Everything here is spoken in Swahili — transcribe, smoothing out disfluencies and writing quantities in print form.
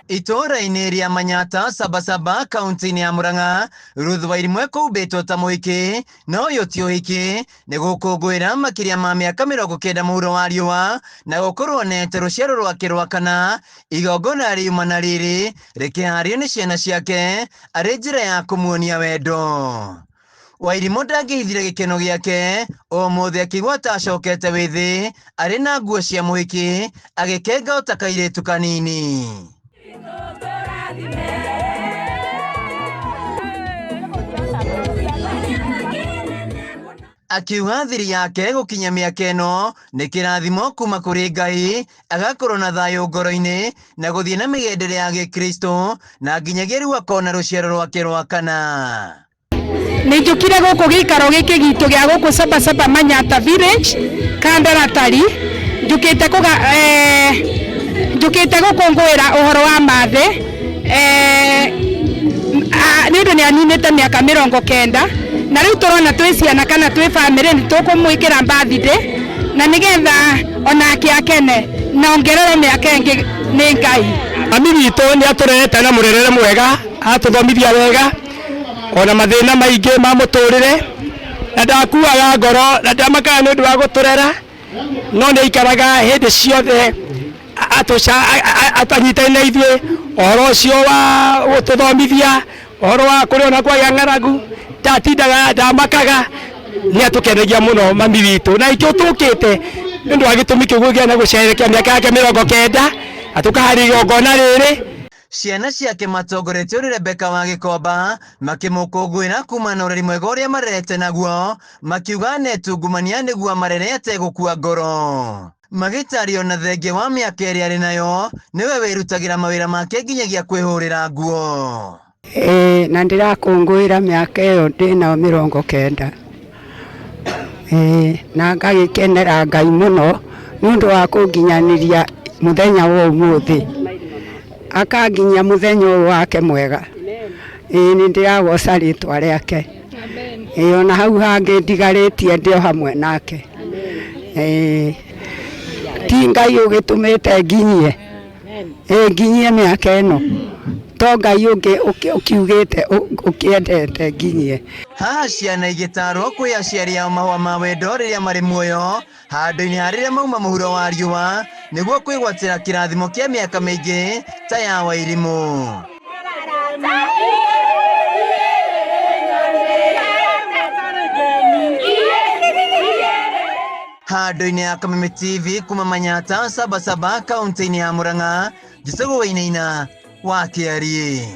Itora-inĩ rĩa Manyata Sabasaba kaunti-inĩ ya Murang'a, Ruth Wairimwe kumbĩtwo ta mũhiki, no ũyũ ti ũhiki, nĩ gũkũngũĩra makĩria ma mĩaka 90 mũhuro wa riũa na gũkorwo nete rũciaro rwake rwa kana. Igongona riumana rĩrĩ rĩkĩhario nĩ ciana ciake arĩ njĩra ya kũmuonia wendo. Wairimũ ndangĩhithire gĩkeno gĩake ũmũthĩ akĩigua ta acokete wĩ thĩ arĩ na nguo cia mũhiki agĩkenga o ta kairĩtu kanini. Akiuga thiri yake gũkinya mĩaka ĩno nĩ kĩrathimo kuma kũrĩ Ngai, agakorwo na thayũ ngoro-inĩ na gũthiĩ na mĩgendere ya Gĩkristo na nginyagia rĩu akona rũciaro rwake rwa kana. Nĩ njũkire gũkũ gĩikaro gĩkĩ gitũ gĩa gũkũ Sabasaba Manyata Village Kandaratari, njũkĩte gũkũngũĩra ũhoro wa mathĩ nĩ ũndũ nĩ aninĩte mĩaka 90 na rĩu tũrona twĩ ciana kana twĩ bamĩrĩ nĩ tũkũmwĩkĩra birthday na nĩgetha onake akene na ongerere mĩaka ĩngĩ nĩ Ngai. Mami witũ nĩ atũrerete na mũrerere mwega, atũthomithia wega ona mathĩna maingĩ ma mũtũrĩre, na ndakuaga ngoro na ndamakaga nĩ ũndũ wa gũtũrera, no nĩ aikaraga hĩndĩ ciothe atanyitaine na ithuĩ, ũhoro ũcio wa gũtũthomithia, ũhoro wa kũrĩ ona kwagĩa ng'aragu, ndatindaga ndamakaga, nĩ atũkenagia mũno mami witũ, na ikĩo tũkĩte nĩ ũndũ wa gĩtũmi kĩu gĩa gũcerekia mĩaka yake 90 atũkaharĩria igongona rĩrĩ. Ciana ciake matongoretio nĩ Rebeka wa Gĩkomba makĩmũkũngũĩra kuma na ũreri mwega ũrĩa marerete naguo, makiuga netungumania nĩguo marere ategũkua ngoro. Magĩtario na thengia wa mĩaka ĩrĩa arĩ nayo, nĩwe wĩrutagĩra mawĩra make nginyagia kwĩhũrĩra nguo. Na ndirakũngũĩra mĩaka ĩyo ndĩna 90. Na ngagĩkenera Ngai mũno nĩ ũndũ wa kũnginyanĩria mũthenya wa ũmũthĩ, akanginyia mũthenya ũyũ wake mwega. Nĩ ndĩragoca rĩtwa rĩake, ona hau hangĩ ndigarĩtie ndĩ o hamwe nake. Ti Ngai ũgĩtũmĩte nginyie mĩaka ĩno, to Ngai ũngĩ ũkiugĩte ũkĩendete nginyie. Haha ciana igĩtarwo kwĩ aciari ao mahũa ma wendo rĩrĩa marĩ muoyo handũ-inĩ harĩa mauma mũhuro wa riũa nĩguo kwĩgwatĩra kĩrathimo kĩa mĩaka mĩingĩ ta ya Wairimũ. Handũ-inĩ ya Kameme TV kuma Manyata Sabasaba kaunti-inĩ ya Murang'a, Gĩcũgũ Wainaina wa Kĩarie.